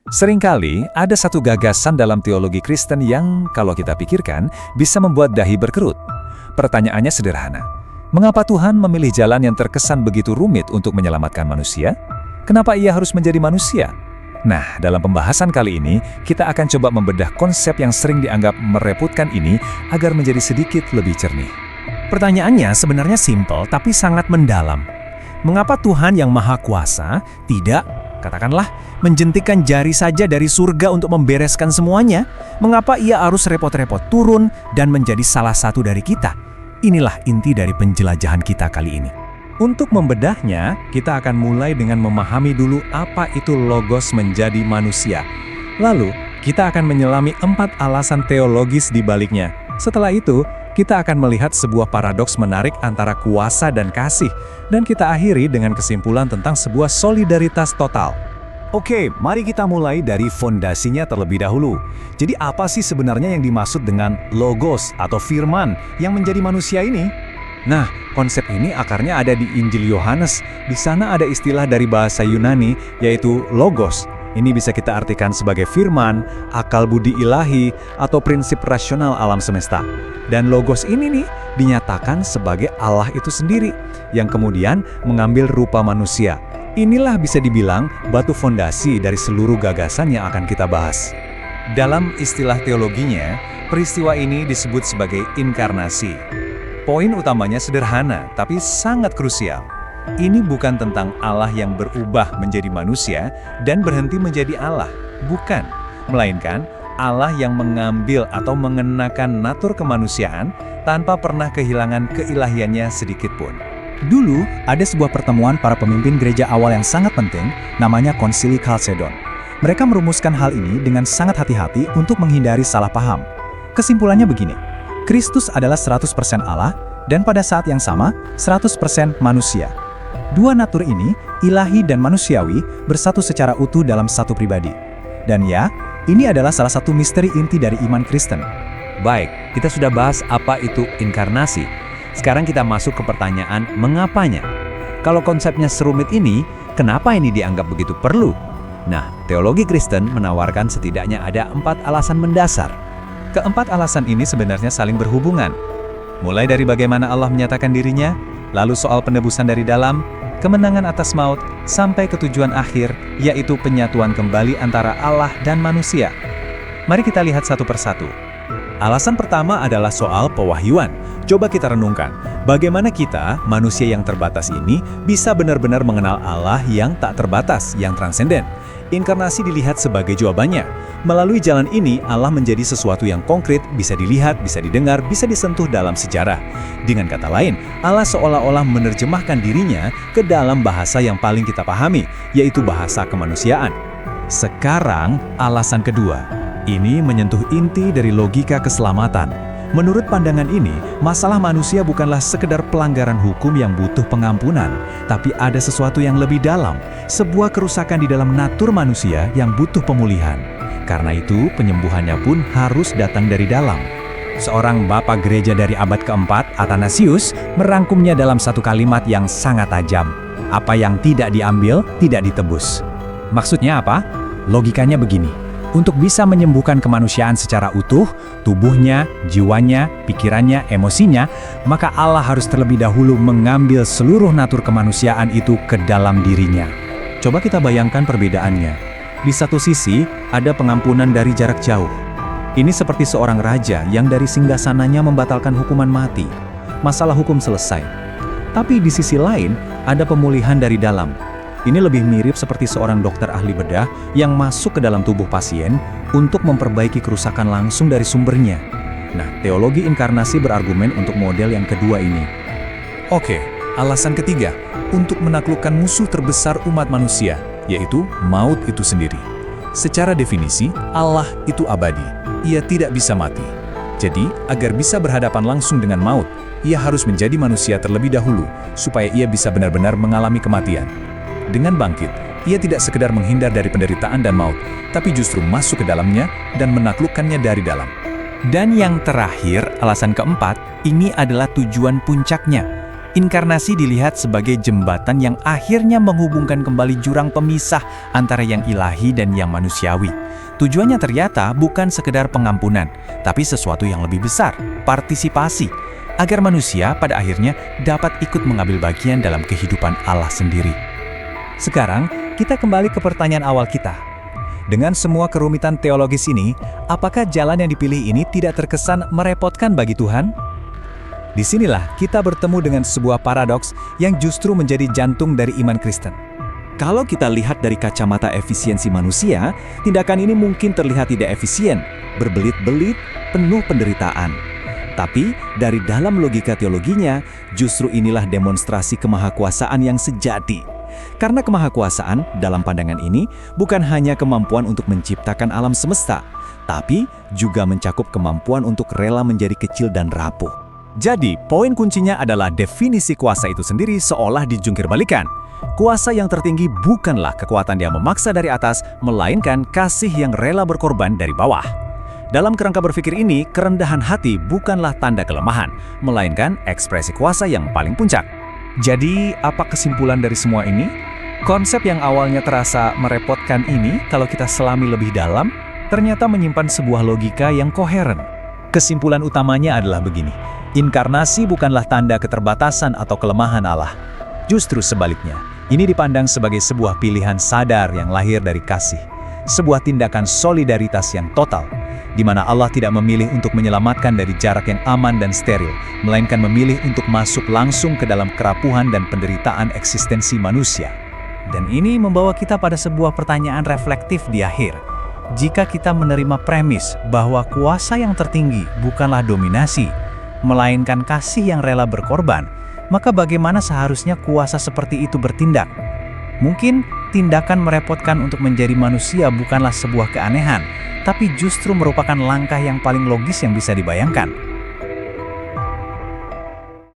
Seringkali ada satu gagasan dalam teologi Kristen yang, kalau kita pikirkan, bisa membuat dahi berkerut. Pertanyaannya sederhana. Mengapa Tuhan memilih jalan yang terkesan begitu rumit untuk menyelamatkan manusia? Kenapa Ia harus menjadi manusia? Nah, dalam pembahasan kali ini, kita akan coba membedah konsep yang sering dianggap merepotkan ini agar menjadi sedikit lebih jernih. Pertanyaannya sebenarnya simpel tapi sangat mendalam. Mengapa Tuhan yang Maha Kuasa tidak, katakanlah, menjentikan jari saja dari surga untuk membereskan semuanya? Mengapa Ia harus repot-repot turun dan menjadi salah satu dari kita? Inilah inti dari penjelajahan kita kali ini. Untuk membedahnya, kita akan mulai dengan memahami dulu apa itu logos menjadi manusia. Lalu, kita akan menyelami 4 alasan teologis di baliknya. Setelah itu, kita akan melihat sebuah paradoks menarik antara kuasa dan kasih, dan kita akhiri dengan kesimpulan tentang sebuah solidaritas total. Oke, mari kita mulai dari fondasinya terlebih dahulu. Jadi apa sih sebenarnya yang dimaksud dengan logos atau firman yang menjadi manusia ini? Nah, konsep ini akarnya ada di Injil Yohanes. Di sana ada istilah dari bahasa Yunani, yaitu logos. Ini bisa kita artikan sebagai firman, akal budi ilahi, atau prinsip rasional alam semesta. Dan logos ini nih dinyatakan sebagai Allah itu sendiri, yang kemudian mengambil rupa manusia. Inilah bisa dibilang batu fondasi dari seluruh gagasan yang akan kita bahas. Dalam istilah teologinya, peristiwa ini disebut sebagai inkarnasi. Poin utamanya sederhana, tapi sangat krusial. Ini bukan tentang Allah yang berubah menjadi manusia dan berhenti menjadi Allah. Bukan. Melainkan Allah yang mengambil atau mengenakan natur kemanusiaan tanpa pernah kehilangan keilahiannya sedikit pun. Dulu, ada sebuah pertemuan para pemimpin gereja awal yang sangat penting, namanya Konsili Chalcedon. Mereka merumuskan hal ini dengan sangat hati-hati untuk menghindari salah paham. Kesimpulannya begini, Kristus adalah 100% Allah, dan pada saat yang sama, 100% manusia. Dua natur ini, ilahi dan manusiawi, bersatu secara utuh dalam satu pribadi. Dan ya, ini adalah salah satu misteri inti dari iman Kristen. Baik, kita sudah bahas apa itu inkarnasi. Sekarang kita masuk ke pertanyaan mengapanya. Kalau konsepnya serumit ini, kenapa ini dianggap begitu perlu? Nah, teologi Kristen menawarkan setidaknya ada 4 alasan mendasar. Keempat alasan ini sebenarnya saling berhubungan. Mulai dari bagaimana Allah menyatakan dirinya, lalu soal penebusan dari dalam, kemenangan atas maut, sampai ke tujuan akhir, yaitu penyatuan kembali antara Allah dan manusia. Mari kita lihat satu persatu. Alasan pertama adalah soal pewahyuan. Coba kita renungkan, bagaimana kita, manusia yang terbatas ini, bisa benar-benar mengenal Allah yang tak terbatas, yang transenden. Inkarnasi dilihat sebagai jawabannya. Melalui jalan ini, Allah menjadi sesuatu yang konkret, bisa dilihat, bisa didengar, bisa disentuh dalam sejarah. Dengan kata lain, Allah seolah-olah menerjemahkan dirinya ke dalam bahasa yang paling kita pahami, yaitu bahasa kemanusiaan. Sekarang, alasan kedua. Ini menyentuh inti dari logika keselamatan. Menurut pandangan ini, masalah manusia bukanlah sekedar pelanggaran hukum yang butuh pengampunan, tapi ada sesuatu yang lebih dalam, sebuah kerusakan di dalam natur manusia yang butuh pemulihan. Karena itu, penyembuhannya pun harus datang dari dalam. Seorang bapak gereja dari abad keempat, Athanasius, merangkumnya dalam satu kalimat yang sangat tajam. Apa yang tidak diambil, tidak ditebus. Maksudnya apa? Logikanya begini. Untuk bisa menyembuhkan kemanusiaan secara utuh, tubuhnya, jiwanya, pikirannya, emosinya, maka Allah harus terlebih dahulu mengambil seluruh natur kemanusiaan itu ke dalam dirinya. Coba kita bayangkan perbedaannya. Di satu sisi, ada pengampunan dari jarak jauh. Ini seperti seorang raja yang dari singgasananya membatalkan hukuman mati. Masalah hukum selesai. Tapi di sisi lain, ada pemulihan dari dalam. Ini lebih mirip seperti seorang dokter ahli bedah yang masuk ke dalam tubuh pasien untuk memperbaiki kerusakan langsung dari sumbernya. Nah, teologi inkarnasi berargumen untuk model yang kedua ini. Oke, alasan ketiga, untuk menaklukkan musuh terbesar umat manusia, yaitu maut itu sendiri. Secara definisi, Allah itu abadi. Ia tidak bisa mati. Jadi, agar bisa berhadapan langsung dengan maut, ia harus menjadi manusia terlebih dahulu, supaya ia bisa benar-benar mengalami kematian. Dengan bangkit, ia tidak sekedar menghindar dari penderitaan dan maut, tapi justru masuk ke dalamnya dan menaklukkannya dari dalam. Dan yang terakhir, alasan keempat, ini adalah tujuan puncaknya. Inkarnasi dilihat sebagai jembatan yang akhirnya menghubungkan kembali jurang pemisah antara yang ilahi dan yang manusiawi. Tujuannya ternyata bukan sekedar pengampunan, tapi sesuatu yang lebih besar, partisipasi, agar manusia pada akhirnya dapat ikut mengambil bagian dalam kehidupan Allah sendiri. Sekarang, kita kembali ke pertanyaan awal kita. Dengan semua kerumitan teologis ini, apakah jalan yang dipilih ini tidak terkesan merepotkan bagi Tuhan? Disinilah kita bertemu dengan sebuah paradoks yang justru menjadi jantung dari iman Kristen. Kalau kita lihat dari kacamata efisiensi manusia, tindakan ini mungkin terlihat tidak efisien, berbelit-belit, penuh penderitaan. Tapi dari dalam logika teologinya, justru inilah demonstrasi kemahakuasaan yang sejati. Karena kemahakuasaan dalam pandangan ini bukan hanya kemampuan untuk menciptakan alam semesta, tapi juga mencakup kemampuan untuk rela menjadi kecil dan rapuh. Jadi, poin kuncinya adalah definisi kuasa itu sendiri seolah dijungkir balikan. Kuasa yang tertinggi bukanlah kekuatan yang memaksa dari atas, melainkan kasih yang rela berkorban dari bawah. Dalam kerangka berpikir ini, kerendahan hati bukanlah tanda kelemahan, melainkan ekspresi kuasa yang paling puncak. Jadi, apa kesimpulan dari semua ini? Konsep yang awalnya terasa merepotkan ini, kalau kita selami lebih dalam, ternyata menyimpan sebuah logika yang koheren. Kesimpulan utamanya adalah begini. Inkarnasi bukanlah tanda keterbatasan atau kelemahan Allah. Justru sebaliknya, ini dipandang sebagai sebuah pilihan sadar yang lahir dari kasih. Sebuah tindakan solidaritas yang total, di mana Allah tidak memilih untuk menyelamatkan dari jarak yang aman dan steril, melainkan memilih untuk masuk langsung ke dalam kerapuhan dan penderitaan eksistensi manusia. Dan ini membawa kita pada sebuah pertanyaan reflektif di akhir. Jika kita menerima premis bahwa kuasa yang tertinggi bukanlah dominasi, melainkan kasih yang rela berkorban, maka bagaimana seharusnya kuasa seperti itu bertindak? Mungkin tindakan merepotkan untuk menjadi manusia bukanlah sebuah keanehan, tapi justru merupakan langkah yang paling logis yang bisa dibayangkan.